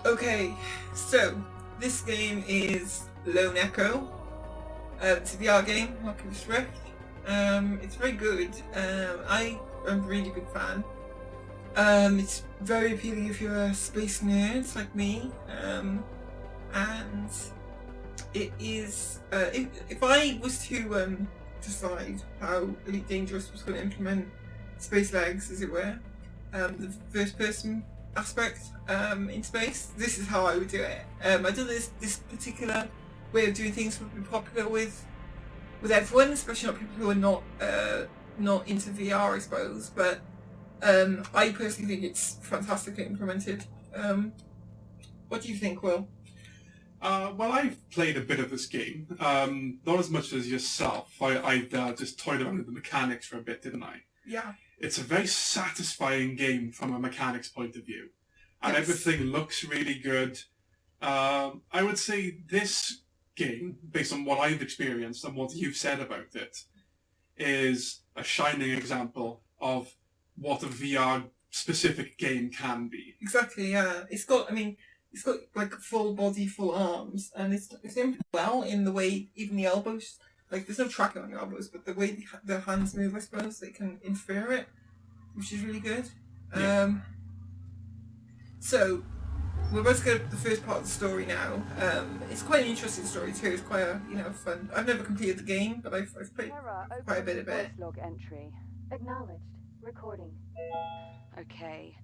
Okay, so this game is Lone Echo. It's a VR game, Oculus Rift. It's very good. I am a really big fan. It's very appealing if you're a space nerd like me. And it is. If I was to decide how Elite Dangerous was going to implement space legs, as it were, the first person aspect in space, this is how I would do it. I do this particular way of doing things would be popular with everyone, especially not people who are not into VR, I suppose. But I personally think it's fantastically implemented. What do you think, Will? Well, I've played a bit of this game, not as much as yourself. I just toyed around with the mechanics for a bit, didn't I? Yeah. It's a very satisfying game from a mechanics point of view. And Yes. everything looks really good. I would say this game, based on what I've experienced and what you've said about it, is a shining example of what a VR-specific game can be. Exactly, yeah. It's got like full body, full arms, and it's implemented well in the way even the elbows, like there's no tracking on your elbows, but the way the hands move, I suppose, they can infer it, which is really good. Yeah. So we're about to go to the first part of the story now. It's quite an interesting story too. It's quite a fun. I've never completed the game, but I've played quite a bit of it. Log entry. Acknowledged. Recording. Okay.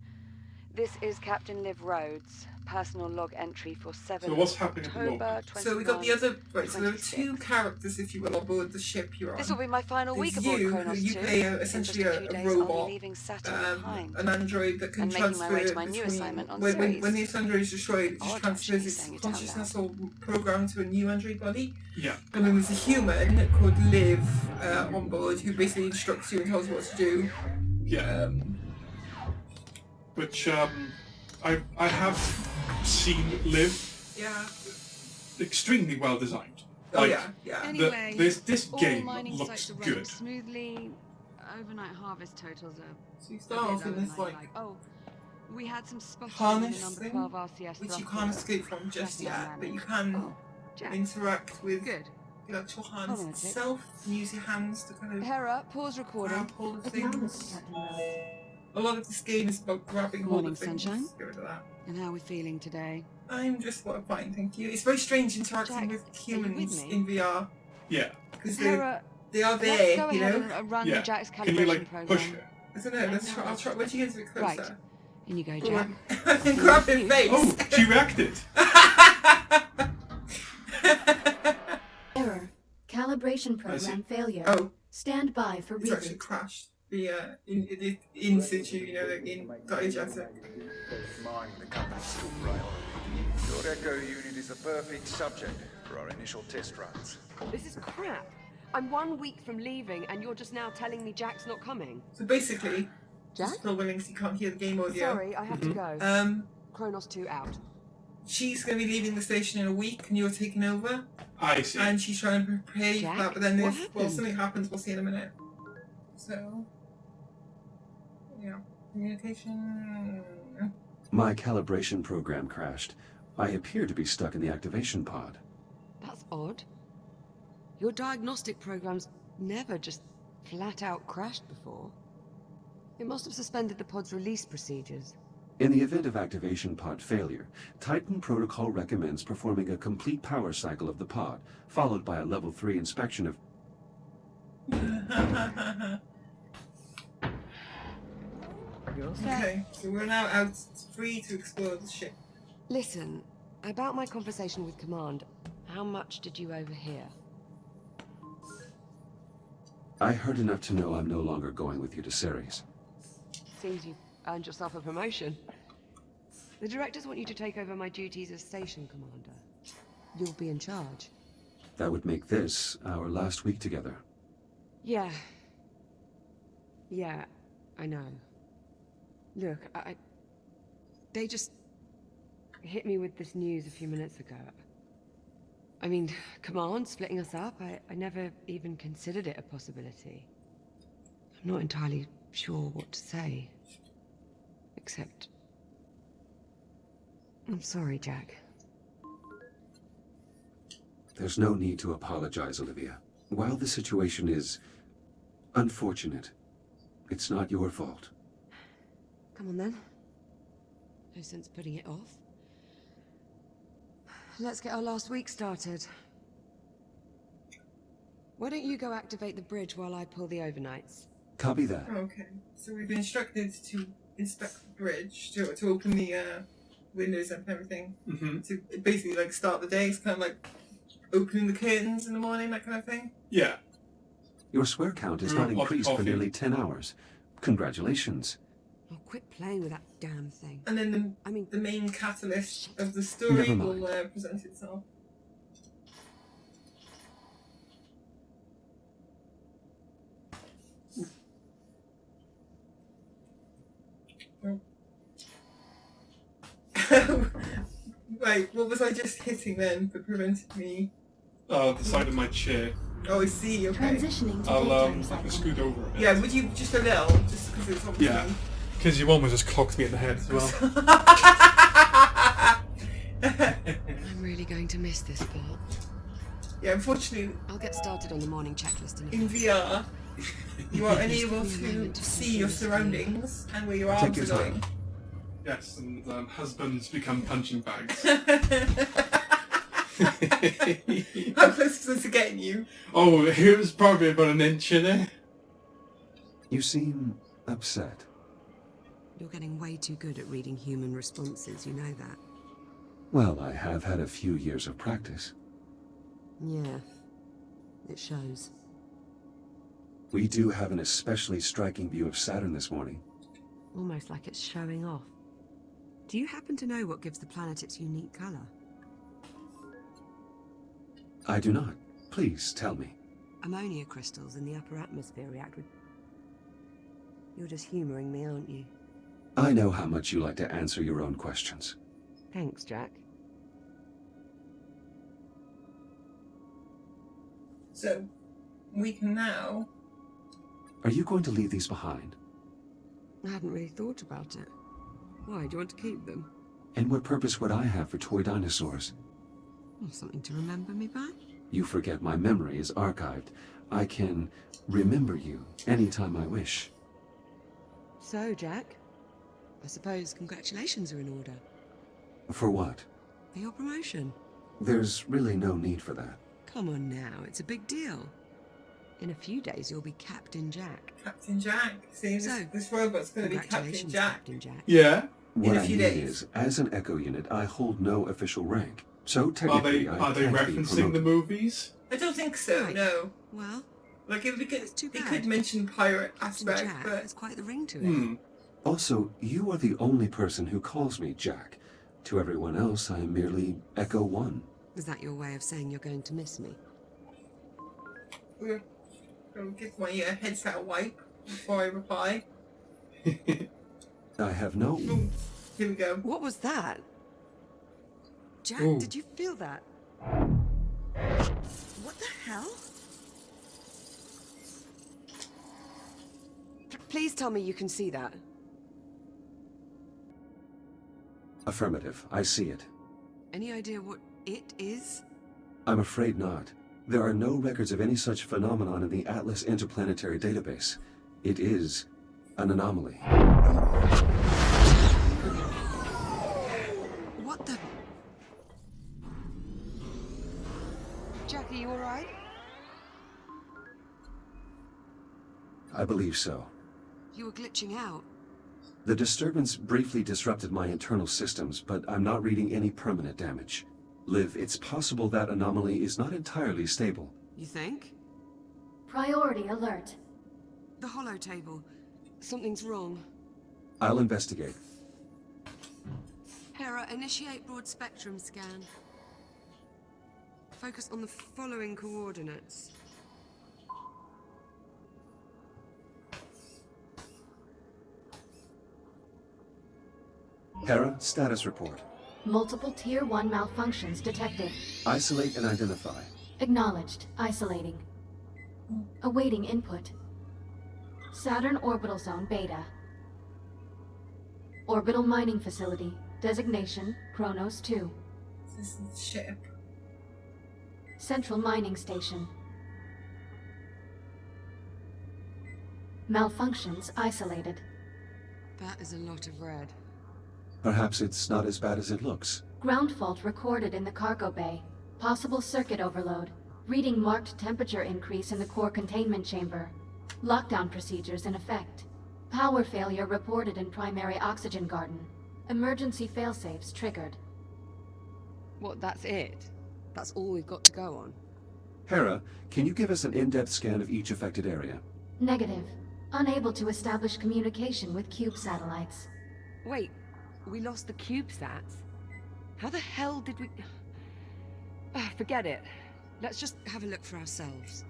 This is Captain Liv Rhodes. Personal log entry for 7 So what's happening at the October moment? 21, So we got the other right. So there are 26. two characters, if you will, on board the ship you're on. This will be my final There's week aboard you, Kronos who you 2. play In essentially just a few a days, robot, I'll be leaving Saturn behind. an android that can And making my transfer way to my new between assignment on when Ceres. this android is destroyed, it just Odd, transfers actually, its saying it out consciousness or program to a new android body. Yeah. And then there's a human called Liv on board who basically instructs you and tells you what to do. Yeah. Which I have seen Liv. Yeah. Extremely well designed. Oh Like, yeah. Anyway, this all game mining looks sites are running good. smoothly. Overnight harvest totals are So you a start bit off in lower this than I'd like Oh, we had some spotting harness on the thing, number 12 RCS which you thruster. can't escape from just yet, but you can Oh, Jack. interact with Good. the actual Hold harness on a tick. itself and use your hands to kind of Hera, pause recording. grab hold of Acknowledged, things. Captain Rhodes. A lot of this game is about grabbing hold Morning, of things. sunshine. Get rid of that. And how are we feeling today? I'm just fine, thank you. It's very strange interacting Jack, with are you with humans me? in VR Yeah. because Hera, they are let's there, go you ahead know. and run Yeah. the Jack's Can you calibration like program. push it? I don't know. Let's try. I'll try. When you get a bit closer, Right. In you go, go Jack. on. Grab her face. Oh, she reacted. Error. Calibration program failure. Oh, Stand by for it's actually reboot. crashed. The in situ, you know, like in diegetic. Mine, the company's still rail. Your Echo unit is the perfect subject for our initial test runs. This is crap. I'm 1 week from leaving, and you're just now telling me Jack's not coming. So basically, Jack? just Phil Willings, you can't hear the game audio. Sorry, I have to go. Kronos 2 out. She's going to be leaving the station in a week, and you're taking over. I see. And she's trying to prepare you for Jack? that, but then What there's happened? something happens. We'll see in a minute. So, yeah, communication. My calibration program crashed. I appear to be stuck in the activation pod. That's odd. Your diagnostic program's never just flat out crashed before. It must have suspended the pod's release procedures. In the event of activation pod failure, Titan Protocol recommends performing a complete power cycle of the pod, followed by a level 3 inspection of... Okay, so we're now out free to explore the ship. Listen, about my conversation with Command, how much did you overhear? I heard enough to know I'm no longer going with you to Ceres. Seems you've earned yourself a promotion. The directors want you to take over my duties as station commander. You'll be in charge. That would make this our last week together. Yeah. Yeah, I know. Look, they just hit me with this news a few minutes ago. I mean, Command splitting us up, I never even considered it a possibility. I'm not entirely sure what to say. Except, I'm sorry, Jack. There's no need to apologize, Olivia. While the situation is unfortunate, it's not your fault. Come on then. No sense putting it off. Let's get our last week started. Why don't you go activate the bridge while I pull the overnights? Copy that. Okay, so we've been instructed to inspect the bridge, to open the windows and everything, to basically like start the day. It's kind of like opening the curtains in the morning, that kind of thing. Yeah. Your swear count is not increased for nearly 10 hours. Congratulations. Oh, quit playing with that damn thing. And then the main catalyst of the story will present itself. Right, what was I just hitting then that prevented me? The side of my chair. Oh, I see, okay. Transitioning to I daytime can cycle. scoot over a bit. Yeah, would you just a little, just because it's obviously... Yeah. Because your almost just clocked me in the head as well. I'm really going to miss this part. Yeah, unfortunately, I'll get started on the morning checklist in a in bit. VR, you are unable Just give me a to moment to see your focus. surroundings and where your Take arms your are time. going. Yes, and husbands become punching bags. How close is this to getting you? Oh, it was probably about an inch in it. You seem upset. You're getting way too good at reading human responses, you know that. Well, I have had a few years of practice. Yeah, it shows. We do have an especially striking view of Saturn this morning. Almost like it's showing off. Do you happen to know what gives the planet its unique color? I do not. Please tell me. Ammonia crystals in the upper atmosphere react with... You're just humoring me, aren't you? I know how much you like to answer your own questions. Thanks, Jack. So, we can now... Are you going to leave these behind? I hadn't really thought about it. Why, do you want to keep them? And what purpose would I have for toy dinosaurs? Well, something to remember me by? You forget my memory is archived. I can remember you anytime I wish. So, Jack, I suppose congratulations are in order. For what? For your promotion. There's really no need for that. Come on now, it's a big deal. In a few days, you'll be Captain Jack. Captain Jack. See, So, this robot's going to be Captain Congratulations, Jack. Captain Jack. Yeah. What a I few mean days. is, as an Echo unit, I hold no official rank. So Are technically, they I are they can't be referencing the promoted. movies? I don't think so, Right. no. Well, Like, it That's too could bad. mention pirate Captain aspect, Jack but... has quite the ring to it. Hmm. Also, you are the only person who calls me Jack. To everyone else, I am merely Echo 1. Is that your way of saying you're going to miss me? We'll give my headset a wipe before I reply. I have no... Ooh, here we go. What was that? Jack, Ooh. did you feel that? What the hell? Please tell me you can see that. Affirmative. I see it. Any idea what it is? I'm afraid not. There are no records of any such phenomenon in the Atlas Interplanetary Database. It is an anomaly. What the... Jack, are you alright? I believe so. You were glitching out. The disturbance briefly disrupted my internal systems, but I'm not reading any permanent damage. Liv, it's possible that anomaly is not entirely stable. You think? Priority alert. The hollow table. Something's wrong. I'll investigate. Hera, initiate broad spectrum scan. Focus on the following coordinates. Hera, status report. Multiple Tier 1 malfunctions detected. Isolate and identify. Acknowledged. Isolating. Awaiting input. Saturn Orbital Zone Beta. Orbital Mining Facility. Designation, Kronos 2. This is the ship. Central Mining Station. Malfunctions isolated. That is a lot of red. Perhaps it's not as bad as it looks. Ground fault recorded in the cargo bay. Possible circuit overload. Reading marked temperature increase in the core containment chamber. Lockdown procedures in effect. Power failure reported in primary oxygen garden. Emergency failsafes triggered. What, that's it? That's all we've got to go on? Hera, can you give us an in-depth scan of each affected area? Negative. Unable to establish communication with cube satellites. Wait, we lost the CubeSats? How the hell did we... forget it. Let's just have a look for ourselves.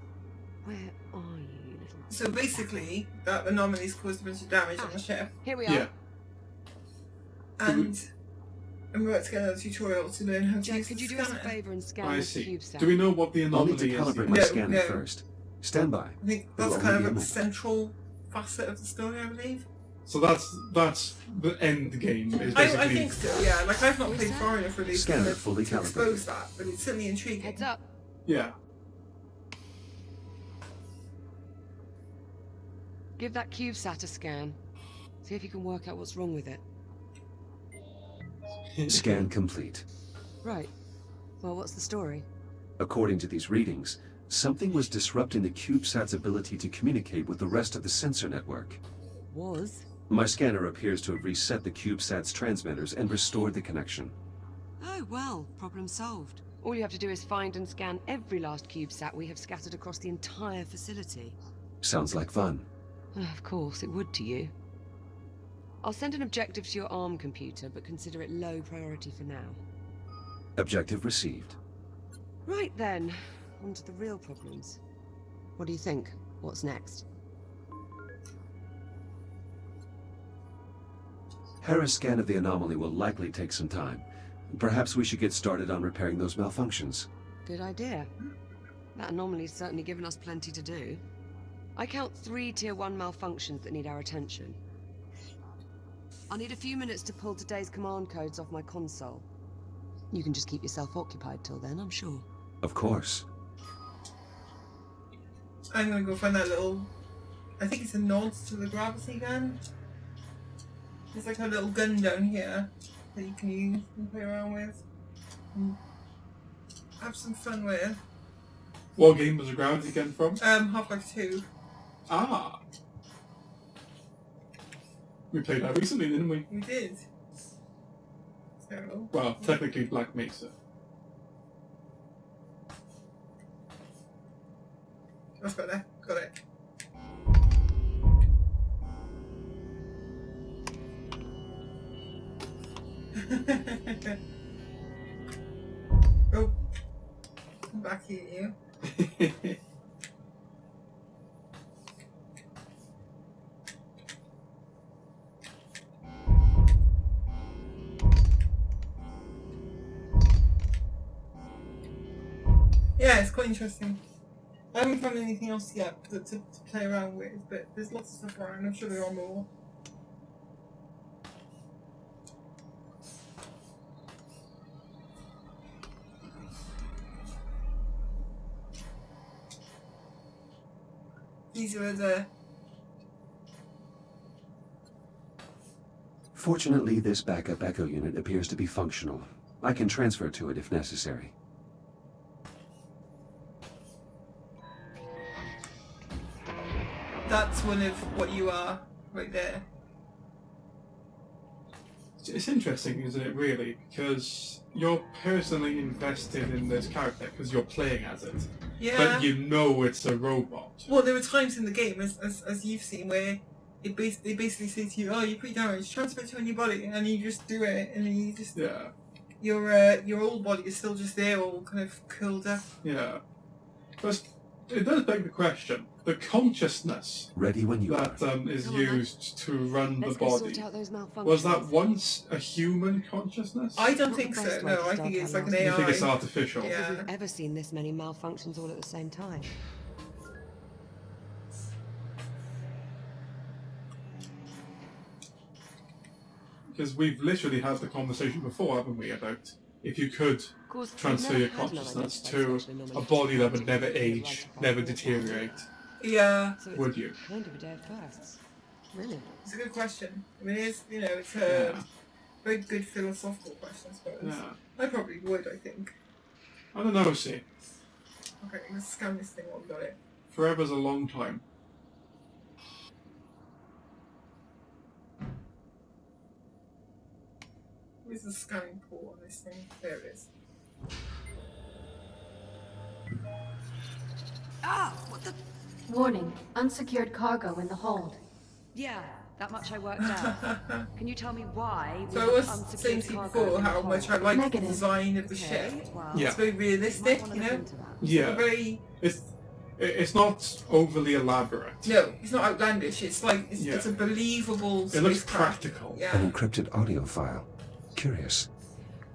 Where are you, little... So basically, that anomaly's caused a bunch of damage on the ship. Here we are. Yeah. And I'm about to get another tutorial to learn how to Jack, use could the you do us a scanner. favour and scan I the see. CubeSat? Do we know what the I'll need to anomaly is? calibrate my No, scanner no. first. Stand by. I think It'll that's only kind be of a a moment. central facet of the story, I believe. So that's the end game. Is I basically think so, yeah. Like, I've not What's played that? far enough really to, Scanner kind of fully to calibrated. expose that, but it's certainly intriguing. Heads up. Yeah. Give that CubeSat a scan. See if you can work out what's wrong with it. Scan complete. Right. Well, what's the story? According to these readings, something was disrupting the CubeSat's ability to communicate with the rest of the sensor network. Was? My scanner appears to have reset the CubeSat's transmitters and restored the connection. Oh, well, problem solved. All you have to do is find and scan every last CubeSat we have scattered across the entire facility. Sounds like fun. Of course, it would to you. I'll send an objective to your ARM computer, but consider it low priority for now. Objective received. Right then, on to the real problems. What do you think? What's next? Hera's scan of the anomaly will likely take some time. Perhaps we should get started on repairing those malfunctions. Good idea. That anomaly's certainly given us plenty to do. I count 3 Tier 1 malfunctions that need our attention. I'll need a few minutes to pull today's command codes off my console. You can just keep yourself occupied till then, I'm sure. Of course. I'm gonna go find that little... I think it's a nod to the gravity gun. There's like a little gun down here that you can use and play around with. And have some fun with. What game was the gravity gun from? Half-Life 2. Ah. We played that recently, didn't we? We did. So... Well, technically Black Mesa. That's better. Got it. Oh. I'm back at you. Yeah, it's quite interesting. I haven't found anything else yet to play around with, but there's lots of stuff around. I'm sure there are more. These are the... Fortunately, this backup echo unit appears to be functional. I can transfer to it if necessary. That's one of what you are, right there. It's interesting, isn't it, really? Because you're personally invested in this character because you're playing as it. Yeah. But you know it's a robot. Well, there were times in the game, as you've seen, where they basically say to you, "Oh, you're pretty damaged. Transfer to a new body," and you just do it, and you just Yeah. your old body is still just there, all kind of curled up. Yeah. But it does beg the question. The consciousness Ready when you are. that is Come on, then. used to run Let's the go body, sort out those malfunctions. was that once a human consciousness? I don't Not think the so. best way No, to I start think it's our like an last You think it's AI. artificial? Yeah. We've ever seen this many malfunctions all at the same time. Because we've literally had the conversation before, haven't we, about if you could transfer your consciousness to a body that would never age, never deteriorate, Yeah, So it's would you? kind of a day of firsts. Really? it's a good question. I mean, it's a Yeah. very good philosophical question, I suppose. Yeah. I probably would, I think. I don't know, see. Okay, let's scan this thing while we got it. Forever's a long time. Where's the scanning port on this thing? There it is. Ah! What the... Warning, unsecured cargo in the hold. Yeah, that much I worked out. Can you tell me why? we So I have was unsecured saying to you cargo before in how the much I hold? like the Negative. design of the ship. Okay, well, Yeah. It's very realistic, might you wanna know? look into that. Yeah. Very... It's not overly elaborate. No, it's not outlandish. It's like, it's, Yeah. it's a believable It looks spacecraft. practical. An Yeah. encrypted audio file. Curious.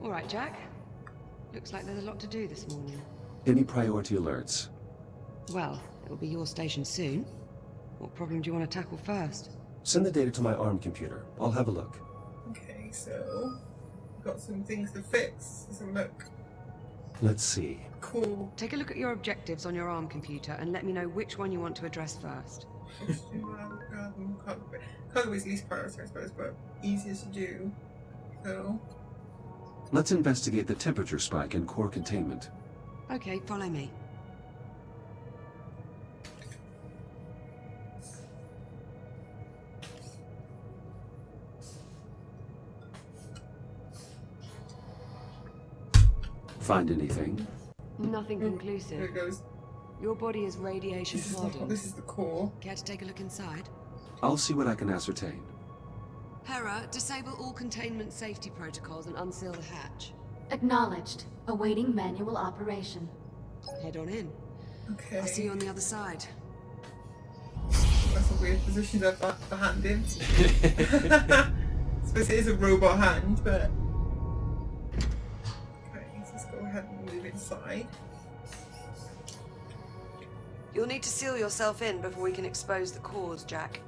All right, Jack. Looks like there's a lot to do this morning. Any priority alerts? Well, it'll be your station soon. What problem do you want to tackle first? Send the data to my ARM computer. I'll have a look. Okay, so... We've got some things to fix. Let's have a look. Let's see. Cool. Take a look at your objectives on your ARM computer and let me know which one you want to address first. Cargo is least priority, I suppose, but easiest to do. So... Let's investigate the temperature spike in core containment. Okay, follow me. Find anything? Nothing There conclusive. it goes. Your body is radiation hardened. This is the core. Care to take a look inside? I'll see what I can ascertain. Hera, disable all containment safety protocols and unseal the hatch. Acknowledged. Awaiting manual operation. Head on in. Okay. I'll see you on the other side. That's a weird position to have the hand in. Suppose it is a robot hand, but... Okay, so let's go ahead and move inside. You'll need to seal yourself in before we can expose the cores, Jack.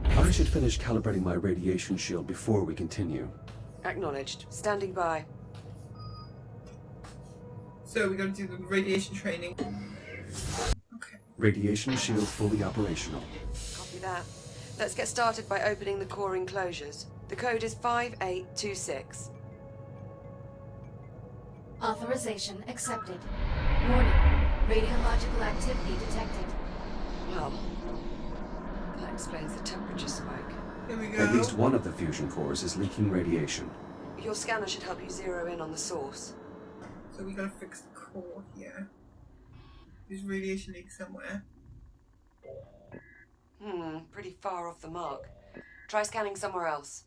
I should finish calibrating my radiation shield before we continue. Acknowledged. Standing by. So we're going to do the radiation training. Okay. Radiation shield fully operational. Copy that. Let's get started by opening the core enclosures. The code is 5826. Authorization accepted. Warning. Radiological activity detected. Well, that explains the temperature spike. Here we go. At least one of the fusion cores is leaking radiation. Your scanner should help you zero in on the source. So we gotta fix the core here. There's radiation leak somewhere. Pretty far off the mark. Try scanning somewhere else.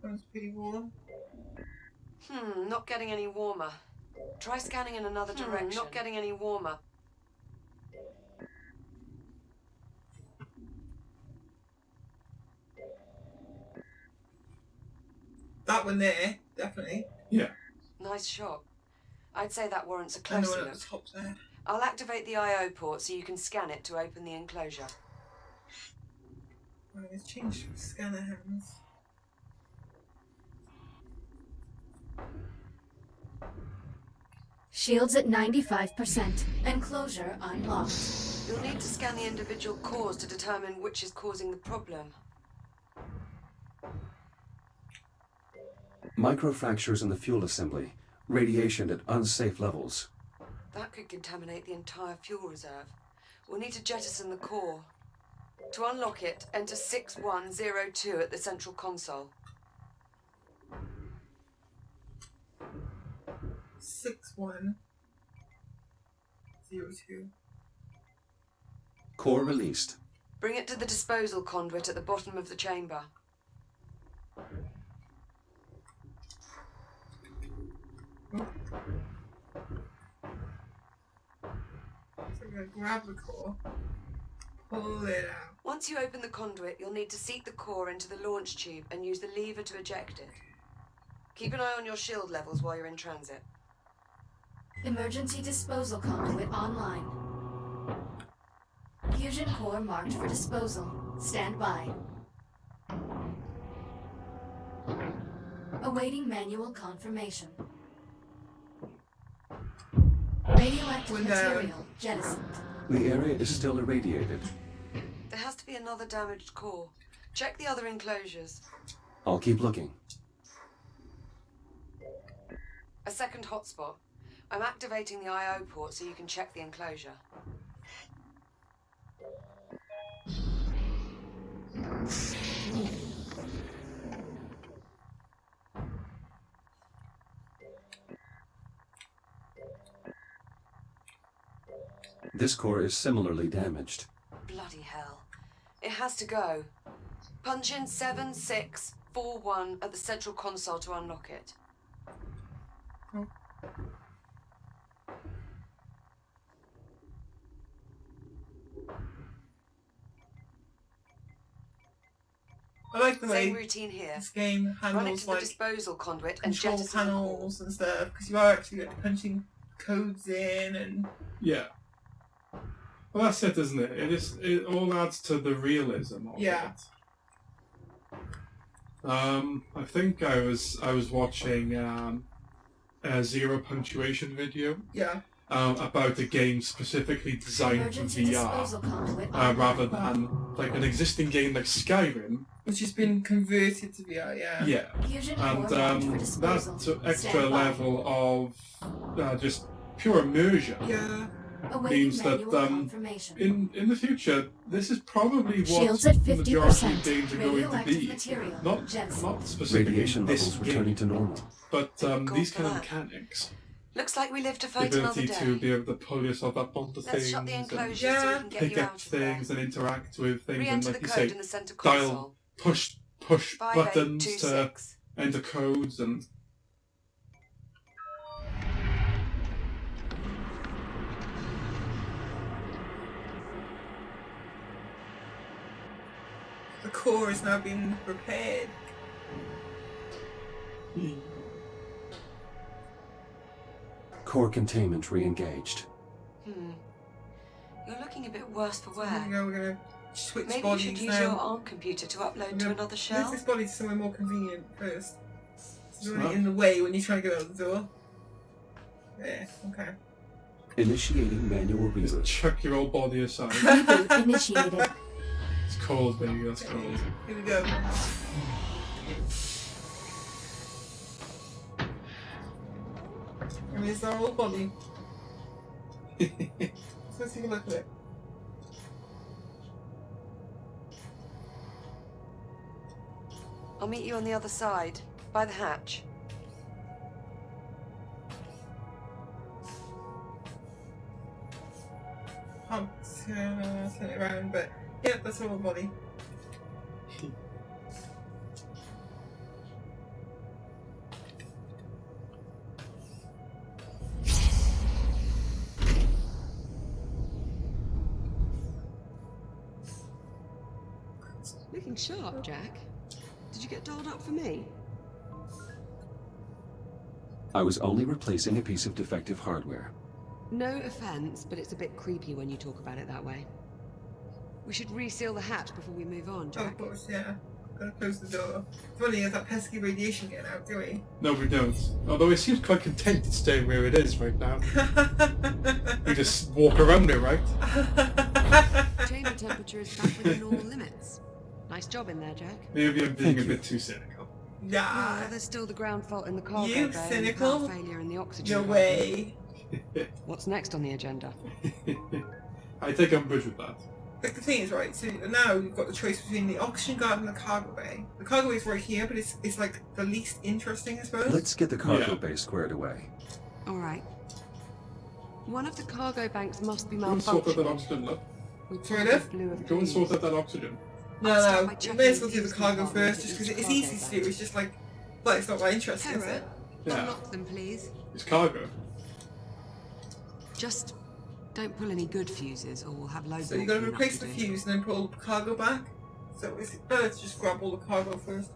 Sounds pretty warm. Not getting any warmer. Try scanning in another direction. Not getting any warmer. That one there, definitely. Yeah. Nice shot. I'd say that warrants a And the closer one at look. the top there. I'll activate the I/O port so you can scan it to open the enclosure. Right, it's changed from scanner hands. Shields at 95%. Enclosure unlocked. You'll need to scan the individual cores to determine which is causing the problem. Microfractures in the fuel assembly. Radiation at unsafe levels. That could contaminate the entire fuel reserve. We'll need to jettison the core. To unlock it, enter 6102 at the central console. 6102. Core released. Bring it to the disposal conduit at the bottom of the chamber. So we're gonna grab the core, pull it out. Once you open the conduit, you'll need to seat the core into the launch tube and use the lever to eject it. Keep an eye on your shield levels while you're in transit. Emergency disposal conduit online. Fusion core marked for disposal. Stand by. Awaiting manual confirmation. Radioactive material jettisoned. The area is still irradiated. There has to be another damaged core. Check the other enclosures. I'll keep looking. A second hotspot. I'm activating the I.O. port so you can check the enclosure. This core is similarly damaged. Bloody hell. It has to go. Punch in 7641 at the central console to unlock it. I like the way Same routine here. this game Run it handles to the like disposal conduit and control jettison the core. panels and stuff, because you are actually like punching codes in and Yeah. Well, that's it, isn't it? It all adds to the realism of Yeah. it. I think I was watching a zero punctuation video yeah. about a game specifically designed for Emergency disposal VR, conduit rather than like an existing game like Skyrim. Which has been converted to VR, yeah. Yeah, Fusion and core marked for disposal. that extra Stand by. level of just pure immersion. Yeah. Awaiting means that, manual confirmation. In the future, this is probably what Shields at the majority of 50%. games are going to Radioactive be. material Not jettisoned. specifically Radiation this levels game, returning to normal. but Go these for kind of that. mechanics. Looks like we live to The fight another ability to day. be able to pull yourself up onto Let's things shut the and enclosure so we can get pick you up out of there. things and interact with things and, Re-enter like the you code say, in the center dial, console. push buttons to 5826. enter codes and... The core has now been repaired. Core containment re-engaged. You're looking a bit worse for Here we wear. go, we're gonna switch Maybe you bodies should use now. your ARM computer to upload We're to gonna another move shell. this body to somewhere more convenient first. So Smart. in the way when you're trying to get out the door. Yeah, okay. Initiating manual Just reboot. chuck your old body aside. Reboot initiated. It's cold, baby, that's cold. Here we go. And here's our old body. So let's take a look at it. I'll meet you on the other side, by the hatch. Can't turn it around, but yeah, that's our old body. Looking sharp, Jack. Did you get dolled up for me? I was only replacing a piece of defective hardware. No offense, but it's a bit creepy when you talk about it that way. We should reseal the hatch before we move on, Oh, Jack. of course, yeah. Gotta close the door. Funny, is that pesky radiation getting out, do we? No, we don't. Although it seems quite content staying where it is right now. We just walk around it, right? Chamber temperature is back within normal limits. Nice job in there, Jack. Maybe I'm being Thank a you. bit too cynical. Nah, Well, there's still the ground fault in the cargo You bay and cynical? power failure in the oxygen. no cargo. way. What's next on the agenda? I take umbrage with that. But the thing is, right, so now you've got the choice between the oxygen guard and the cargo bay. The cargo bay is right here, but it's like the least interesting, I suppose. Let's get the cargo Yeah. bay squared away. All right. One of the cargo banks must be Go and sort out that malfunctioning. oxygen, look. We Sorry, probably Liv? blew a Go and fuse. sort out that oxygen. No, Start no, by you checking may as well the do the fuse cargo compartment first, just of because each it's easy cargo to do. bay. It's just like, well, it's not my interest, is Terra, it? Yeah. unlock them, please. It's cargo. Just don't pull any good fuses, or we'll have loads So more you gotta cleanup replace to the do. fuse and then pull the cargo back. So it's better to just grab all the cargo first.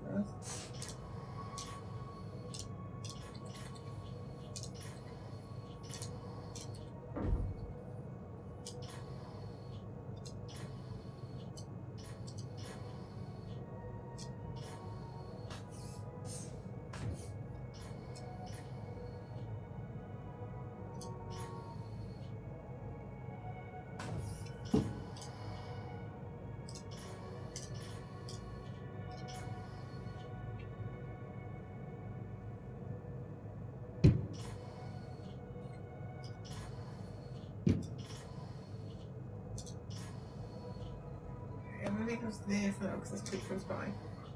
just there for now because that's too close by.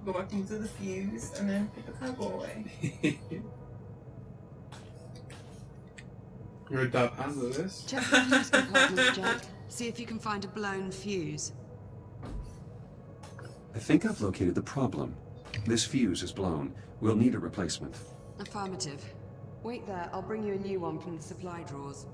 Go back into the fuse and then put the cargo away. You're a dab hand at this. Check the fuse compartment, Jack. See if you can find a blown fuse. I think I've located the problem. This fuse is blown. We'll need a replacement. Affirmative. Wait there, I'll bring you a new one from the supply drawers.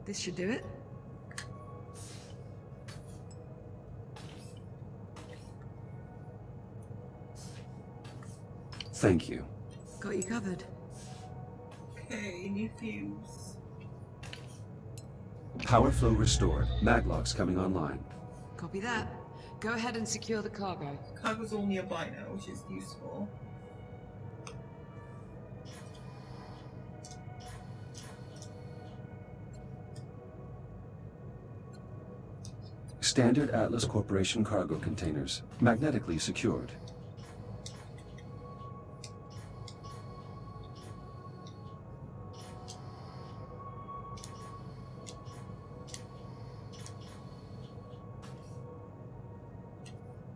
This should do it. Thank you. Got you covered. Okay, new fuse. Power flow restored. Maglocks coming online. Copy that. Go ahead and secure the cargo. Cargo's all nearby now, which is useful. Standard Atlas Corporation cargo containers. Magnetically secured.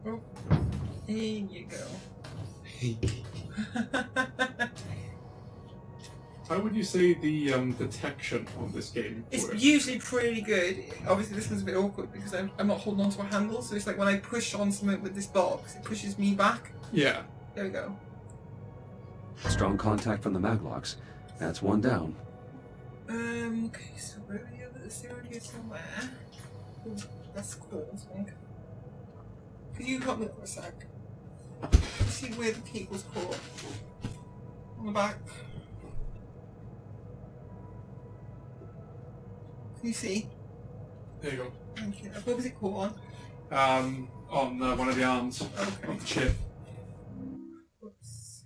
Oh, there you go. How would you say the detection on this game It's works? usually pretty good. Obviously this one's a bit awkward because I'm not holding onto a handle, so it's like when I push on something with this box, it pushes me back. Yeah. There we go. Strong contact from the Maglocks. That's one down. Okay, so where are the others? They're around here somewhere. Ooh, that's cool, I think. Could you help me for a sec? See where the cable's caught. On the back. Can you see? There you go. Thank you. What was it caught on? On one of the arms Okay. of the chip. Whoops.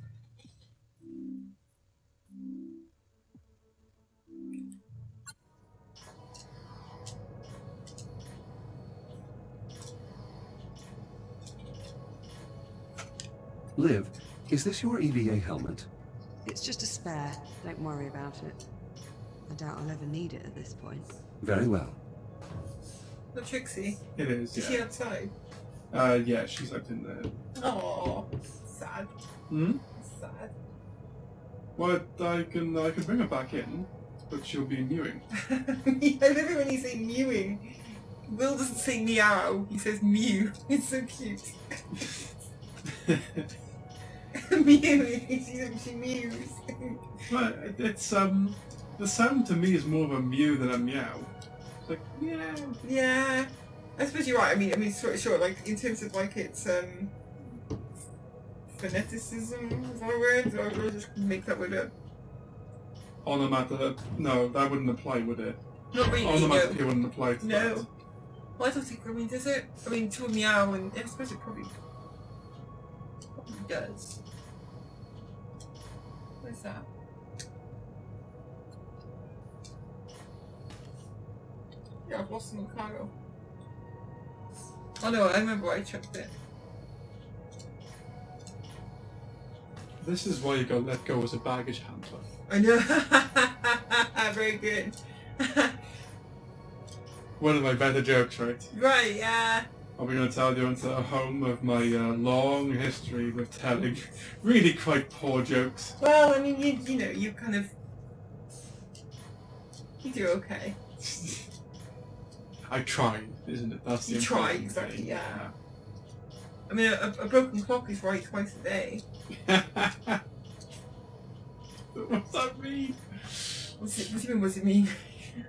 Liv, is this your EVA helmet? It's just a spare. Don't worry about it. I doubt I'll ever need it at this point. Very well. The Trixie. It is, Is yeah. she outside? Yeah, she's out in there. Oh, sad. Hmm? Sad. Well, I can bring her back in, but she'll be mewing. I love it when you say mewing. Will doesn't say meow, he says mew. It's so cute. Mewing, she mews. Well, it's the sound to me is more of a mew than a meow. It's like meow. Yeah, I suppose you're right. I mean, sure. Like in terms of like its phoneticism, is that a word? Or I'll just make that word up. Onomatopoeia. No, that wouldn't apply, would it? Not really. Onomatopoeia wouldn't apply to No. that. Well, I don't think. I mean, does it? I mean, to a meow, and I suppose it probably does. What's that? Yeah, I've lost some of the cargo. Oh no, I remember I checked it. This is why you got let go as a baggage handler. I know. Very good. One of my better jokes, right? Right, yeah. Are we going to tell you into the home of my long history with telling really quite poor jokes? Well, I mean, you know, you kind of... You do okay. I try, isn't it? That's the You try, important exactly, thing. yeah. I mean, a broken clock is right twice a day. What's that mean? What do you mean, what does it mean?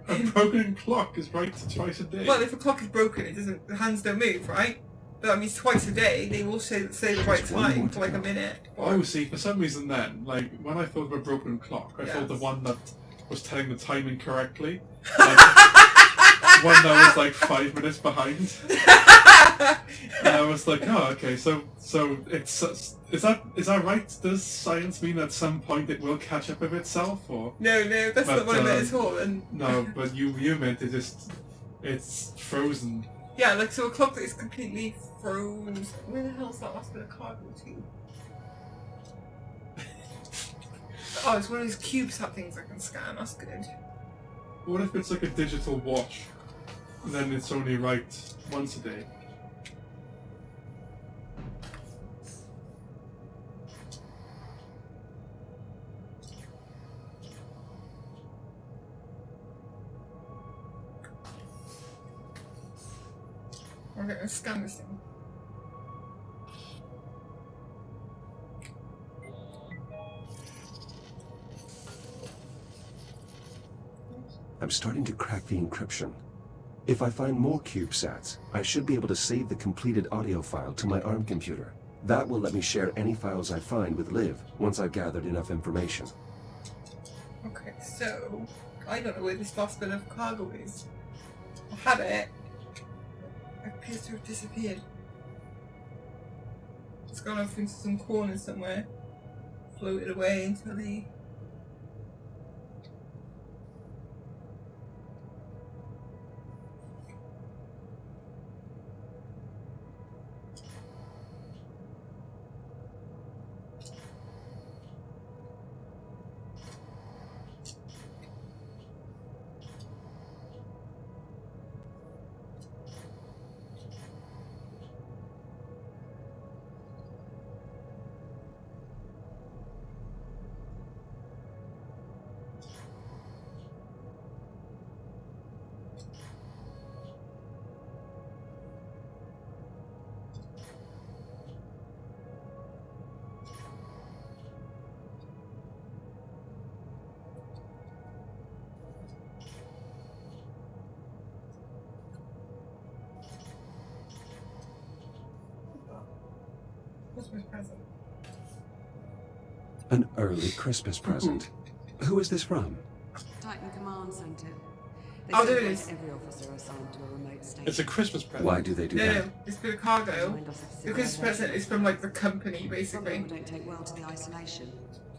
A broken clock is right twice a day. Well, if a clock is broken, it doesn't. The hands don't move, right? But that means twice a day they will say the right Just one time more for like a time. minute. Oh, see, for some reason then, like, when I thought of a broken clock, I thought the Yes. one that was telling the time incorrectly. Like, one that was like 5 minutes behind. And I was like, oh, okay, so it's is that right? Does science mean at some point it will catch up with itself, or No, that's But, not what I meant at all. And no? But you meant it just it's frozen. yeah, like so a clock that is completely frozen. Where the hell's that last bit of cargo to? Oh, it's one of those CubeSat things I can scan. That's good. What if it's like a digital watch, and then it's only right once a day? I'm gonna scan this thing. I'm starting to crack the encryption. If I find more CubeSats, I should be able to save the completed audio file to my ARM computer. That will let me share any files I find with Liv once I've gathered enough information. Okay, so I don't know where this last bit of cargo is. I had it. It appears to have disappeared. It's gone off into some corner somewhere. Floated away into the... Christmas present. An early Christmas present. Who is this from? Titan Command sent it. They Oh, send there it one is. to every officer assigned to a remote station. It's a Christmas present. Why do they do No, that? no, this bit of cargo. Remind us of The Christmas present is from like the company, Some basically. people don't take well to the isolation.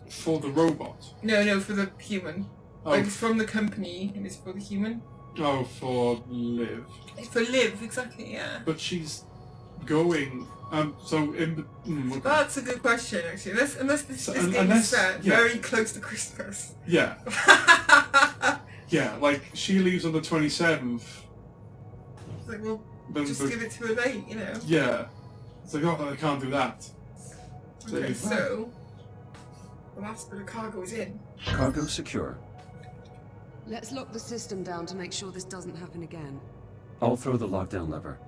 For the robot. No, for the human. Oh. Like it's from the company and it's for the human. Oh, for Liv. It's for Liv, exactly, yeah. But she's going. So in the. Okay. That's a good question, actually. Unless this game unless- is set yeah. very close to Christmas. Yeah. Yeah, like she leaves on the 27th. It's like, well, Then just the- give it to her late, you know. Yeah. It's like, oh, I can't do that. Okay, so the last bit of cargo is in. Cargo secure. Let's lock the system down to make sure this doesn't happen again. I'll throw the lockdown lever.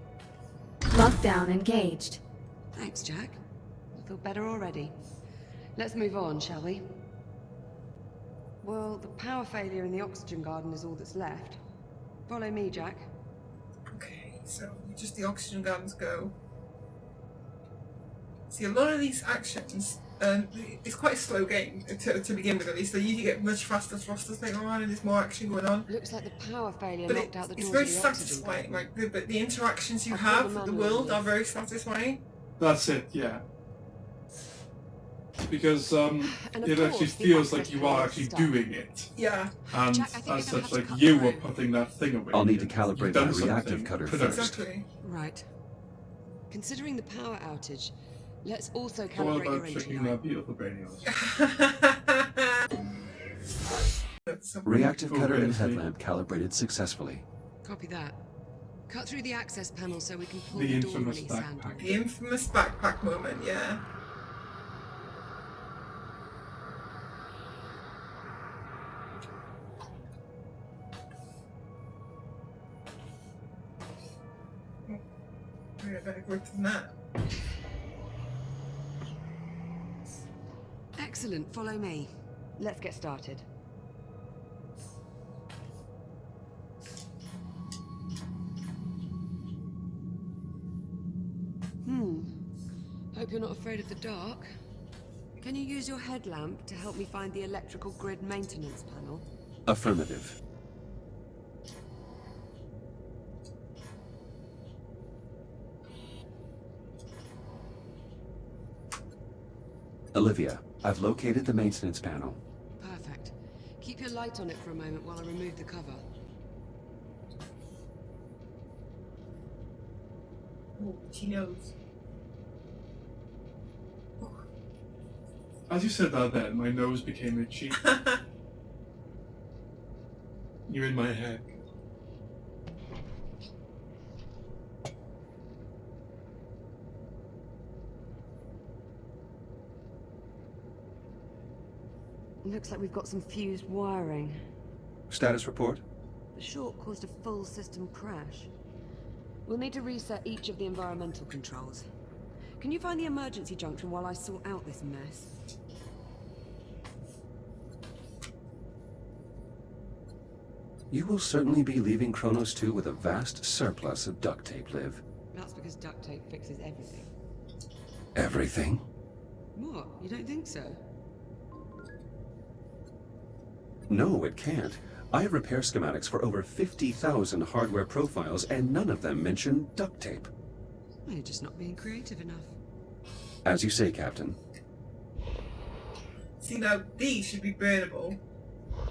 Lockdown engaged. Thanks, Jack. I feel better already. Let's move on, shall we? Well, the power failure in the oxygen garden is all that's left. Follow me, Jack. Okay, so just the oxygen guns go. See, a lot of these actions, it's quite a slow game to begin with, at least. They usually get much faster thrusters later on and there's more action going on. Looks like the power failure But knocked out the it's doors very of the oxygen satisfying. garden. Like the interactions you I'll have put with the the manual world on are very satisfying. That's it, yeah. Because And of it course, actually the feels like access you are panel actually stuff. doing it. Yeah, And Jack, I think as you're gonna such, have to like cut you the were rope. putting that thing away. I'll need to You've calibrate done my something reactive cutter productive. first. exactly. Right. Considering the power outage, let's also So what calibrate your about entry checking line. that beautiful brainios? Reactive cutter and Obviously. headlamp calibrated successfully. Copy that. Cut through the access panel so we can pull The the door infamous release handle. backpack. The infamous backpack moment, yeah. I better work than that. Excellent, follow me. Let's get started. Hope you're not afraid of the dark. Can you use your headlamp to help me find the electrical grid maintenance panel? Affirmative. Olivia, I've located the maintenance panel. Perfect. Keep your light on it for a moment while I remove the cover. Oh, she knows. Oh. I It's As you said that then, my nose became itchy. You're in my head. Looks like we've got some fused wiring. Status report? The short caused a full system crash. We'll need to reset each of the environmental controls. Can you find the emergency junction while I sort out this mess? You will certainly be leaving Kronos 2 with a vast surplus of duct tape, Liv. That's because duct tape fixes everything. Everything? What? You don't think so? No, it can't. I have repair schematics for over 50,000 hardware profiles, and none of them mention duct tape. Well, you're just not being creative enough. As you say, Captain. See, now, these should be burnable,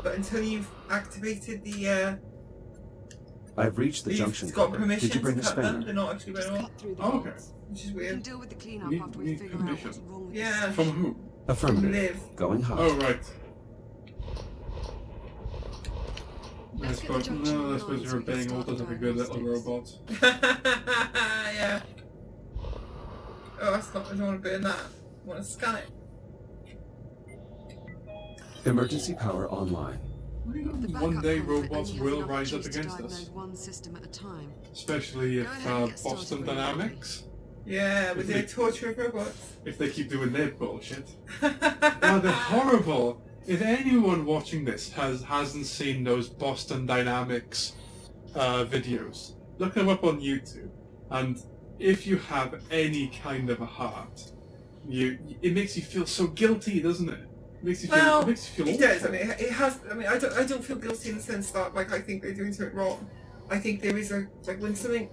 but until you've activated the, I've reached the junction got cover. permission Did you bring to a cut them, spanner? they're not actually Just burnable, cut through the Oh, okay. bolts. which is We can weird. deal with the cleanup Need- after we need figure out permission. what's wrong with Yeah. this. From who? Affirmative. Liv. Going hot. Oh, right. I Let's get the suppose, junction no, I online suppose so you're we can being start all the of a good little diagnostics. robot. Yeah. Oh, that's not, I don't want to burn that. I want to scan it. Emergency power online. The One backup day pilot robots only has will enough rise up juice to against diagnose us. one system at a time. Especially if Go ahead and get started Boston when you're Dynamics, Yeah, with If their they- torture of robots. if they keep doing their bullshit. Now they're horrible. If anyone watching this hasn't seen those Boston Dynamics videos, look them up on YouTube. And if you have any kind of a heart, it makes you feel so guilty, doesn't it? It makes you feel. Well, it makes you feel it does. I awful. mean, it has. I mean, I don't feel guilty in the sense that like I think they're doing something wrong. I think there is a like when something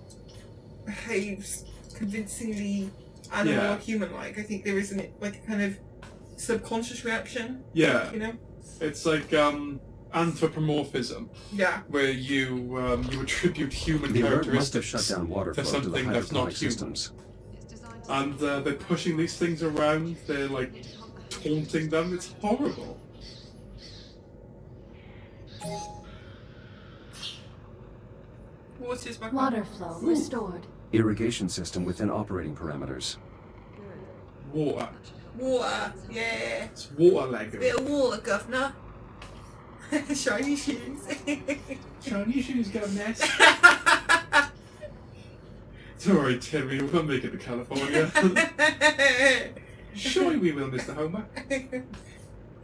behaves convincingly animal Yeah. or human-like. I think there is a kind of subconscious reaction. Yeah, You know? it's like anthropomorphism, Yeah. where you attribute human The alert must have characteristics shut down water to flow to the something that's not hydroponic human. systems. It's designed to And they're pushing these things around. They're like taunting them. It's horrible. Water's back on. Water flow restored. Irrigation system within operating parameters. Water. Water. Yeah. It's water Lego. Bit of water, governor. Shiny shoes. Chinese shoes got a mess. It's alright, Timmy. We'll make it to California. Surely we will, Mr. Homer.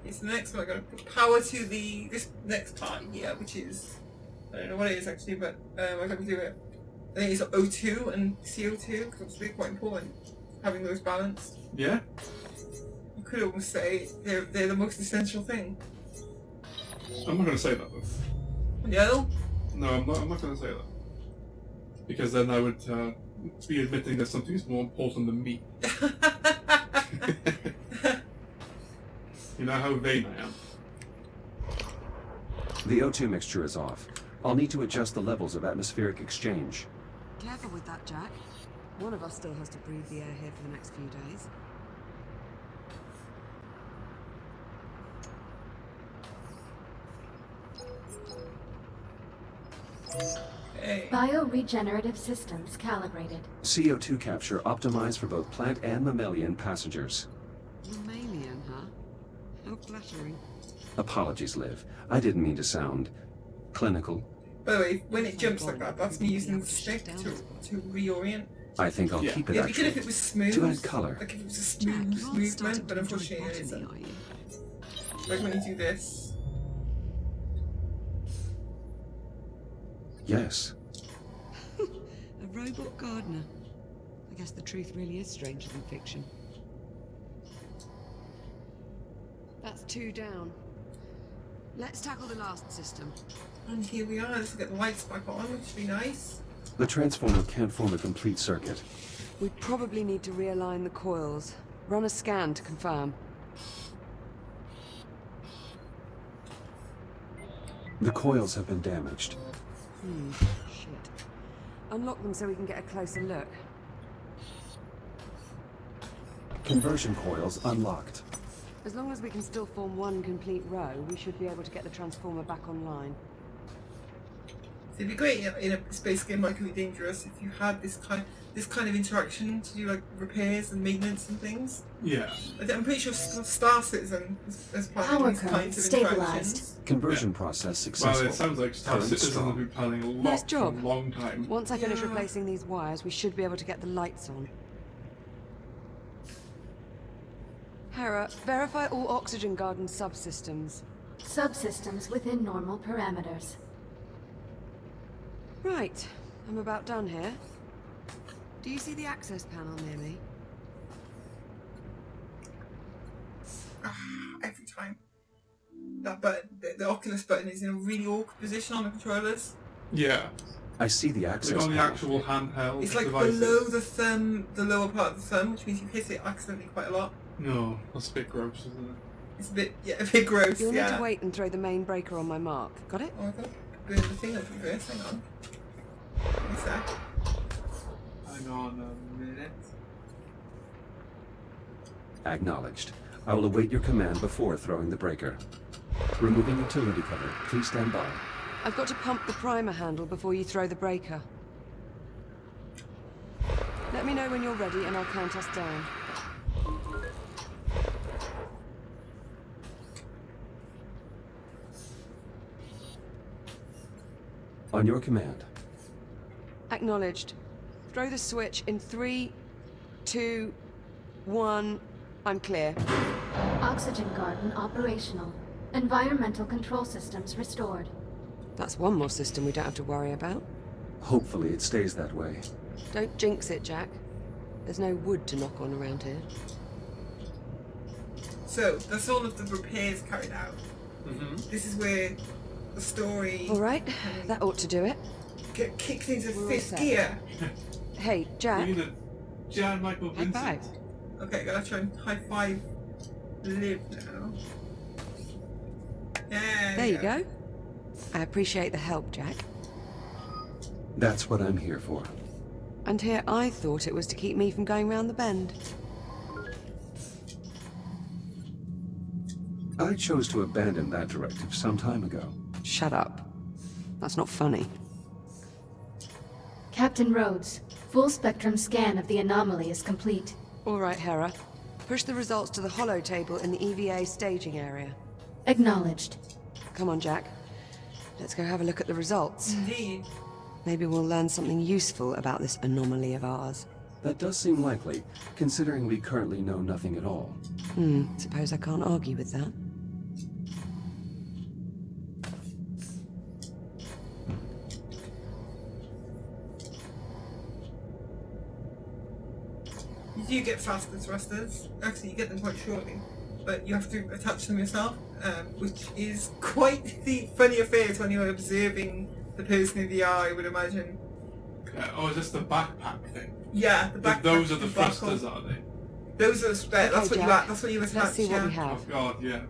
It's the next one. I'm going to put power to this next part here, which is, I don't know what it is actually, but I'm going to do it. I think it's O2 and CO2 because it's really quite important having those balanced. Yeah? You could almost say they're the most essential thing. I'm not going to say that, though. No? No, I'm not going to say that. Because then I would be admitting that something is more important than me. You know how vain I am. The O2 mixture is off. I'll need to adjust the levels of atmospheric exchange. Careful with that, Jack. One of us still has to breathe the air here for the next few days. Hey. Bioregenerative systems calibrated. CO2 capture optimized for both plant and mammalian passengers. Mammalian, huh? How flattering. Apologies, Liv. I didn't mean to sound clinical. By the way, when it jumps like that, that's me using the stick to reorient. I think I'll Yeah. keep it It'd be good if actually. it was smooth. To add colour. Like if it was a Jack, smooth you aren't starting movement, but to enjoy unfortunately it botany, isn't. are you? Like when you do this. Yes. A robot gardener. I guess the truth really is stranger than fiction. That's 2 down. Let's tackle the last system. And here we are, let's get the lights back on, which would be nice. The transformer can't form a complete circuit. We probably need to realign the coils. Run a scan to confirm. The coils have been damaged. Shit. Unlock them so we can get a closer look. Conversion coils unlocked. As long as we can still form one complete row, we should be able to get the transformer back online. It'd be great in a space game like Elite Dangerous if you had this kind of interaction to do like repairs and maintenance and things. Yeah. I'm pretty sure Star Citizen is planning Power these current kinds of stabilized. interactions. Conversion process successful. Well, it sounds like Star Current Citizen strong. have been planning a lot Nice for job. a long time. Once I finish Yeah. replacing these wires, we should be able to get the lights on. Hera, verify all Oxygen Garden subsystems. Subsystems within normal parameters. Right, I'm about done here. Do you see the access panel near me? Every time. That button, the Oculus button is in a really awkward position on the controllers. Yeah. I see the access Like on the panel. actual handheld It's like devices. below the thumb, the lower part of the thumb, which means you hit it accidentally quite a lot. No, that's a bit gross, isn't it? It's a bit gross, You'll yeah. need to wait and throw the main breaker on my mark. Got it? Oh, I thought burn the thing open first, hang on. What's that? Hang on a minute. Acknowledged. I will await your command before throwing the breaker. Removing utility cover. Please stand by. I've got to pump the primer handle before you throw the breaker. Let me know when you're ready and I'll count us down. On your command. Acknowledged. Throw the switch in 3, 2, 1. I'm clear. Oxygen garden operational. Environmental control systems restored. That's one more system we don't have to worry about. Hopefully it stays that way. Don't jinx it, Jack. There's no wood to knock on around here. So, that's all of the repairs carried out. Mm-hmm. This is where the story All right, that ought to do it. kicks into We're all fifth set. gear. Hey, Jack. You're gonna Jan Michael High Vincent. five. Okay, gotta try and high five Liv now. Yeah, There you go. I appreciate the help, Jack. That's what I'm here for. And here I thought it was to keep me from going round the bend. I chose to abandon that directive some time ago. Shut up. That's not funny. Captain Rhodes, full spectrum scan of the anomaly is complete. All right, Hera. Push the results to the holo table in the EVA staging area. Acknowledged. Come on, Jack. Let's go have a look at the results. Indeed. Maybe we'll learn something useful about this anomaly of ours. That does seem likely, considering we currently know nothing at all. Suppose I can't argue with that. You do get faster thrusters. Actually, you get them quite shortly, but you have to attach them yourself, which is quite the funny affair when you're observing the person in VR, I would imagine. Oh, is this the backpack thing? Yeah, the backpack. Those are the buckle. thrusters, are they? Those are the spare. That's what Okay, you Jack. that's what you attach. Let's see what we yeah. Oh have. god, yeah.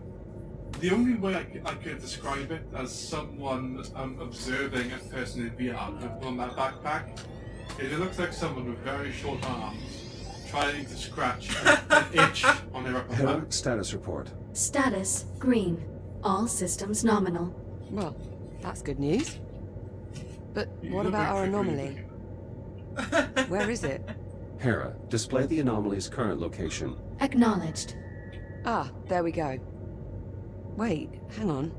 The only way I could describe it as someone observing a person in VR on that backpack is it looks like someone with very short arms trying to scratch an itch on their upper Hera, back. status report. Status green. All systems nominal. Well, that's good news. But You what look about like our Tripoli anomaly? looking. Where is it? Hera, display the anomaly's current location. Acknowledged. Ah, there we go. Wait, hang on.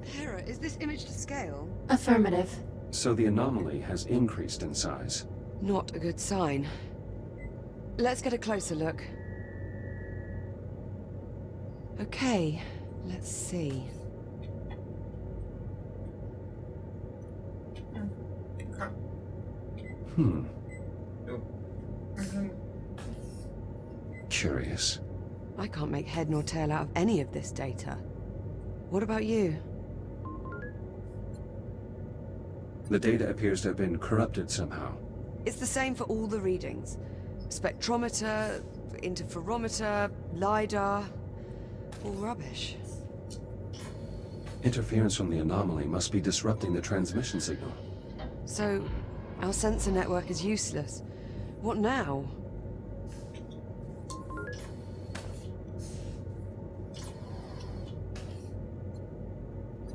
Hera, is this image to scale? Affirmative. So the anomaly has increased in size. Not a good sign. Let's get a closer look. Okay, let's see. Hmm. Mhm. Curious. I can't make head nor tail out of any of this data. What about you? The data appears to have been corrupted somehow. It's the same for all the readings. Spectrometer, interferometer, LiDAR. All rubbish. Interference from the anomaly must be disrupting the transmission signal. So, our sensor network is useless. What now?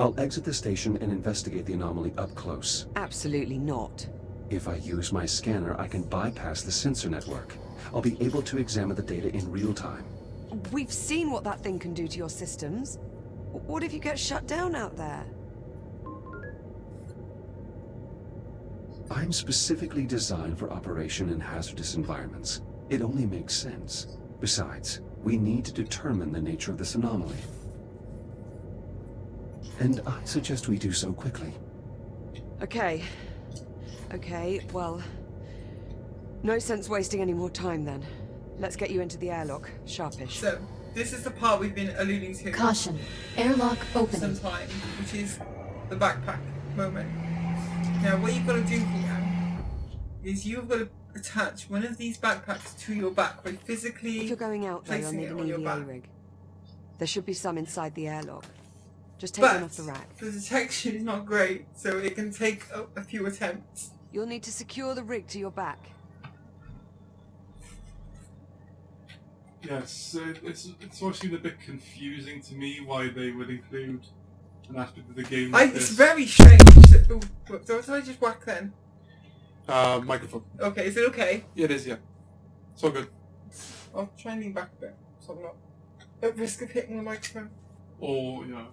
I'll exit the station and investigate the anomaly up close. Absolutely not. If I use my scanner, I can bypass the sensor network. I'll be able to examine the data in real time. We've seen what that thing can do to your systems. What if you get shut down out there? I'm specifically designed for operation in hazardous environments. It only makes sense. Besides, we need to determine the nature of this anomaly. And I suggest we do so quickly. Okay. Okay, well... no sense wasting any more time then. Let's get you into the airlock, sharpish. So, this is the part we've been alluding to. Caution. Airlock opening. Sometime, which is the backpack moment. Now, what you've got to do here is you've got to attach one of these backpacks to your back by physically If you're going out there, you'll placing need it an on your EVA back. rig. There should be some inside the airlock. Just take But one off the rack. the detection is not great, so it can take a few attempts. You'll need to secure the rig to your back. Yes, it's always seemed a bit confusing to me why they would include an aspect of the game like It's this. very strange. Did I just whack then? Microphone. Okay, is it okay? It is, yeah. It's all good. I'll try and lean back a bit, so I'm not at risk of hitting the microphone. Or, you know...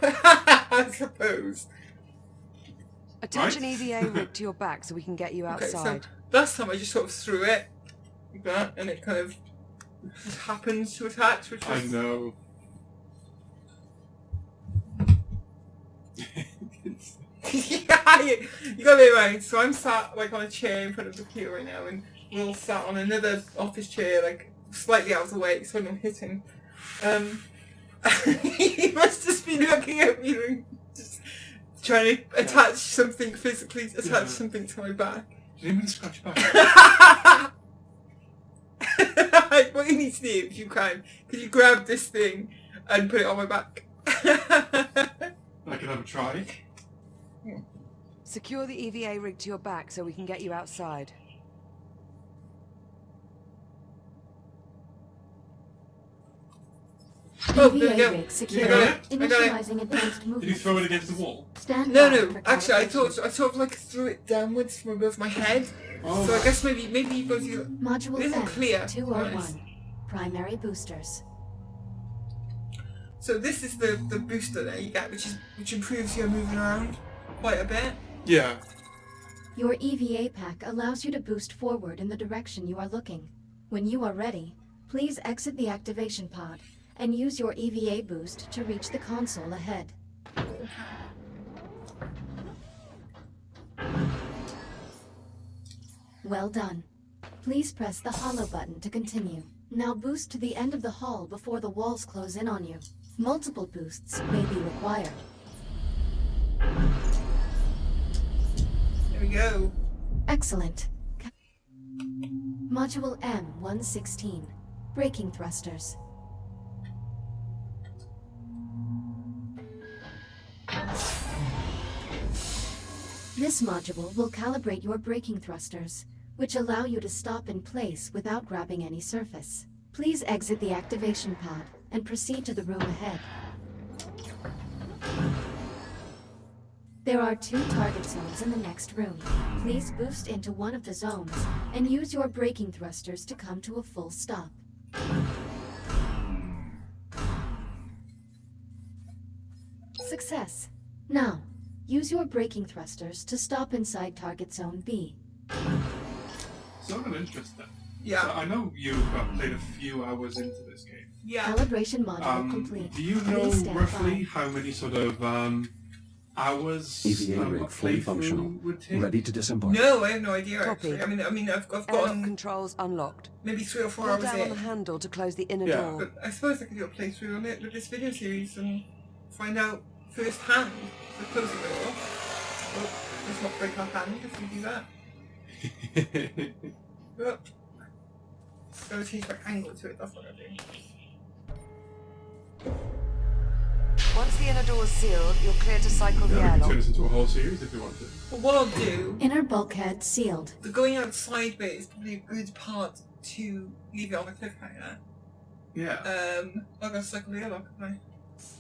I suppose. Attach Right. an EVA rig to your back so we can get you Okay, outside. so last time I just sort of threw it like that, and it kind of just happens to attach, which I was... know. Yeah, you got me right. So I'm sat like on a chair in front of the computer right now, and Will sat on another office chair, like slightly out of the way, so I'm not hitting. He must just be looking at me, and just trying to attach something physically, attach something to my back. Did anybody scratch back? What you need to do, if you can, could you grab this thing and put it on my back? I can have a try. Secure the EVA rig to your back so we can get you outside. Oh, there we EVA go. rig I got secured. it. I got it. Initializing advanced Did you movement. throw it against the wall? Stand No, by no. for Actually, I calibration. sort of like threw it downwards from above my head. Oh. So I guess maybe you've got to. Module It isn't M, clear. 201. Nice. Primary boosters. So this is the booster that you get, which improves your moving around quite a bit. Yeah. Your EVA pack allows you to boost forward in the direction you are looking. When you are ready, please exit the activation pod and use your EVA boost to reach the console ahead. Well done. Please press the hollow button to continue. Now boost to the end of the hall before the walls close in on you. Multiple boosts may be required. There we go. Excellent. Module M116. Braking thrusters. This module will calibrate your braking thrusters, which allow you to stop in place without grabbing any surface. Please exit the activation pod and proceed to the room ahead. There are 2 target zones in the next room. Please boost into one of the zones and use your braking thrusters to come to a full stop. Success. Now, use your braking thrusters to stop inside target zone B. Sort of interesting. Yeah. So I know you've played a few hours into this game. Yeah. Calibration module complete. Do you know Please stand roughly by. how many sort of hours EVA a rig fully playthrough functional. would take? Ready to disembark. No, I have no idea Copy. actually. I mean, I've Airlock gotten controls unlocked. maybe 3 or 4 Hold hours down on in. the handle to close the inner Yeah. door. But I suppose I could do a playthrough on it with this video series and find out firsthand. So close the door. Well, let's not break our hand if we do that. Oh. Gotta change my angle to it, that's what I do. Once the inner door is sealed, you're clear to cycle the Yeah, we can turn airlock. this into a whole series if you want to. But what I'll do, Inner bulkhead sealed. the going outside bit is probably a good part to leave it on a cliffhanger. Yeah. I gotta cycle the airlock, haven't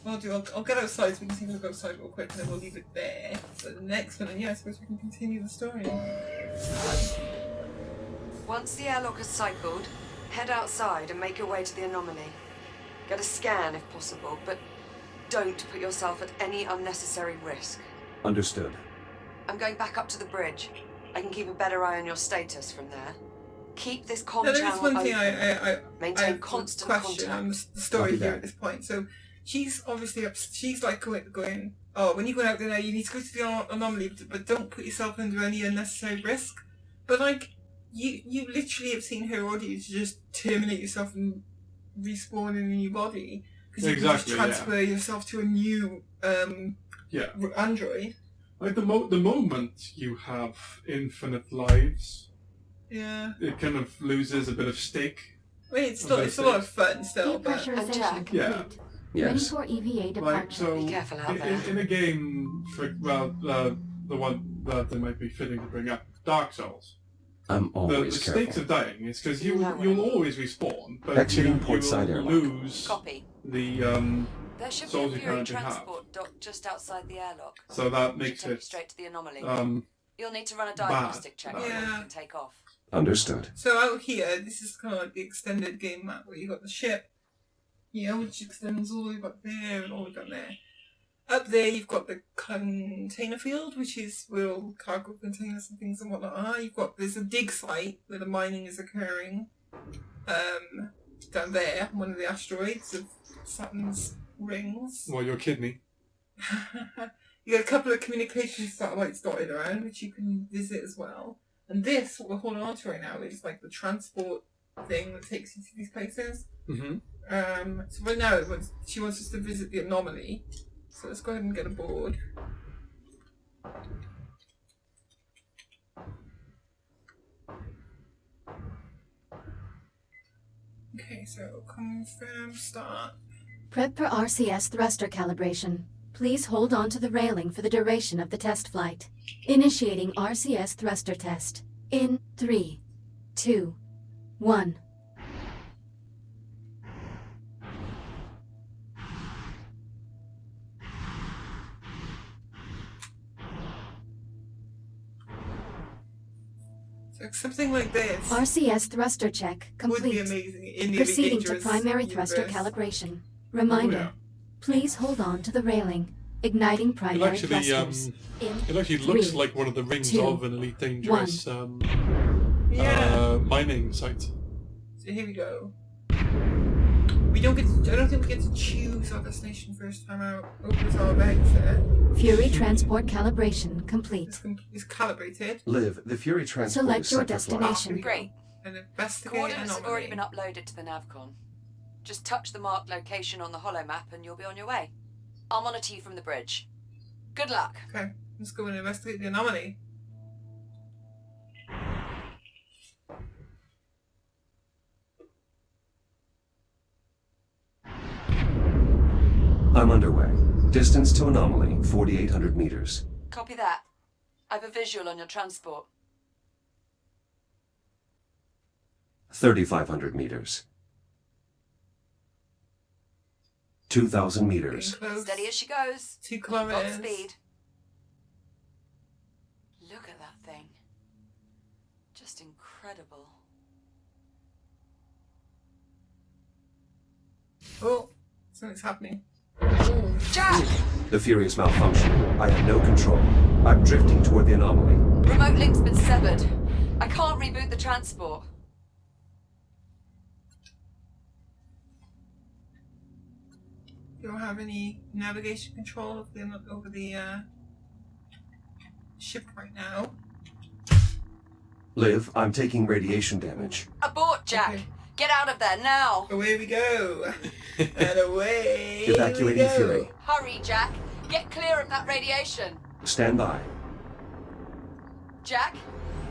I'll get outside so we can see if we go outside real quick and then we'll leave it there. So the next one, and yeah, I suppose we can continue the story. Once the airlock has cycled, head outside and make your way to the anomaly. Get a scan if possible, but don't put yourself at any unnecessary risk. Understood. I'm going back up to the bridge. I can keep a better eye on your status from there. Keep this comm Now, there channel is one open. thing I Maintain have constant a question contact. on the story Copy here that. at this point. So she's obviously she's like going, oh, when you go out there, you need to go to the anomaly, but don't put yourself under any unnecessary risk. But like, you literally have seen her order you to just terminate yourself and respawn in a new body because you can just transfer yourself to a new android. Like the moment you have infinite lives, it kind of loses a bit of stake. I mean, it's a lot of fun still, but Depressurization complete. Yeah. Ready Yes. for EVA Like, departure. so Be careful out there. in a game, the one that they might be fitting to bring up, Dark Souls. I'm The always stakes careful. of dying is because You know you'll it. always respawn, but Exiting you port will side airlock. lose Copy. the There should be souls a you Fury currently have. transport docked just outside the airlock. So that Should makes take you it straight to the anomaly. You'll need to run a bad. diagnostic check before Yeah. you can take off. Understood. So out here, this is kind of like the extended game map where you got the ship, which extends all the way back there and all the way down there. Up there, you've got the container field, which is where all cargo containers and things and whatnot are. There's a dig site where the mining is occurring. Down there, one of the asteroids of Saturn's rings. well, your kidney. You got a couple of communications satellites dotted around, which you can visit as well. And this, what we're holding on to right now, is like the transport thing that takes you to these places. Mm-hmm. So right now, she wants us to visit the anomaly. So let's go ahead and get aboard. Okay, so confirm start. Prep for RCS thruster calibration. Please hold on to the railing for the duration of the test flight. Initiating RCS thruster test. In 3, 2, 1. So something like this RCS thruster check would be complete. amazing in the Proceeding to dangerous primary thruster universe. calibration. Reminder. Oh, yeah. Please hold on to the railing. Igniting It primary actually, thrusters. In it actually looks 3, like one of the rings 2, of an Elite Dangerous Yeah. mining site. So here we go. I don't think we get to choose our destination first time out. Opens our exit. Fury transport calibration complete. It's calibrated. Liv, the Fury transport Select is your set for flight. destination. Great. And investigate Coordinates have anomaly. already been uploaded to the Navcon. Just touch the marked location on the holomap and you'll be on your way. I'll monitor you from the bridge. Good luck. Okay, let's go and investigate the anomaly. I'm underway. Distance to anomaly, 4,800 meters. Copy that. I've a visual on your transport. 3,500 meters. 2,000 Getting meters. close. Steady as she goes. 2 kilometers. Godspeed. Look at that thing. Just incredible. Oh, something's happening. Jack! The Fury is malfunctioning. I have no control. I'm drifting toward the anomaly. Remote link's been severed. I can't reboot the transport. You don't have any navigation control over the ship right now. Liv, I'm taking radiation damage. Abort, Jack! Okay. Get out of there now! Away we go. And away Evacuating we go. Fury. Hurry, Jack! Get clear of that radiation! Stand by. Jack,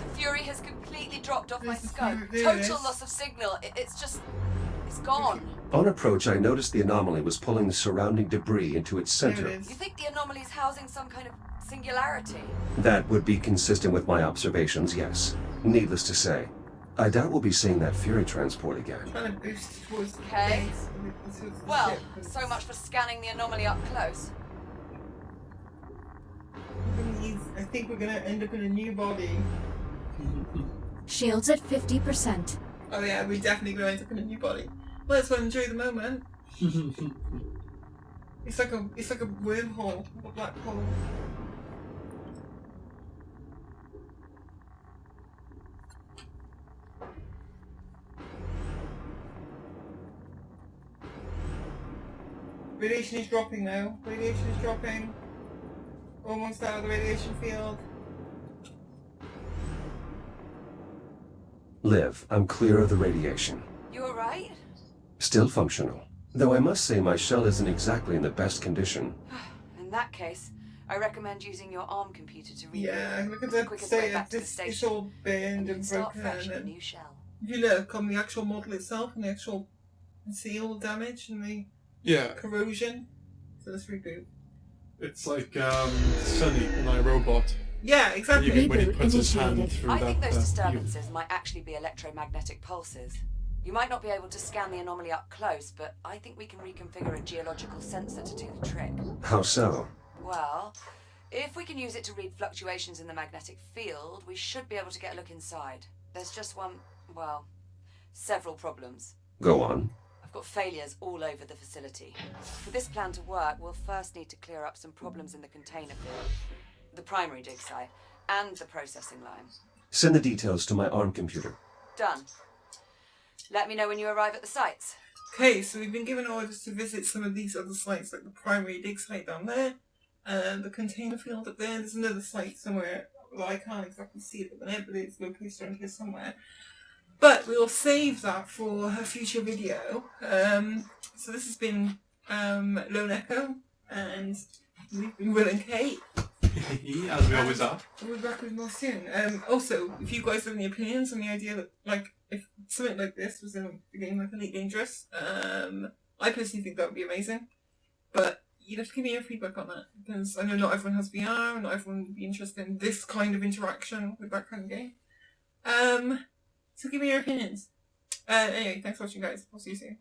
the Fury has completely dropped off my Where's the scope. Fury? There it Total is. loss of signal. It's gone. On approach, I noticed the anomaly was pulling the surrounding debris into its There center. it is. You think the anomaly's housing some kind of singularity? That would be consistent with my observations, yes. Needless to say. I doubt we'll be seeing that Fury transport again. Trying to boost towards the Okay. base of the Well, ship, but so much for scanning the anomaly up close. I think we're gonna end up in a new body. Shields at 50%. Oh yeah, we're definitely gonna end up in a new body. Well, let's enjoy the moment. It's like a wormhole, a black hole. Radiation is dropping now. Radiation is dropping. Almost out of the radiation field. Liv, I'm clear of the radiation. You alright? Still functional. Though I must say my shell isn't exactly in the best condition. In that case, I recommend using your ARM computer to read Yeah, look at the that quickest way state. back to the It's station. all burned and Start broken. fresh with a And new shell. if you look on the actual model itself and the actual seal damage and the Yeah, corrosion. So let's reboot. it's like Sunny in iRobot. Yeah, exactly. When he Reboot puts his hand initiated. through I that think those view. disturbances might actually be electromagnetic pulses. You might not be able to scan the anomaly up close, but I think we can reconfigure a geological sensor to do the trick. How so? Well, if we can use it to read fluctuations in the magnetic field, we should be able to get a look inside. There's just several problems. Go on. I've got failures all over the facility. For this plan to work, we'll first need to clear up some problems in the container field, the primary dig site, and the processing line. Send the details to my ARM computer. Done. Let me know when you arrive at the sites. Okay, so we've been given orders to visit some of these other sites, like the primary dig site down there, and the container field up there. There's another site somewhere. Well, I can't exactly see it at the minute, but it's located around here somewhere. But we'll save that for a future video. So this has been Lone Echo, and we've been Will and Kate. As we always are. We'll be back with more soon. Also, if you guys have any opinions on the idea that, like, if something like this was in a game like Elite Dangerous, I personally think that would be amazing. But you'd have to give me your feedback on that, because I know not everyone has VR, not everyone would be interested in this kind of interaction with that kind of game. So give me your opinions. Anyway, thanks for watching, guys. I'll see you soon.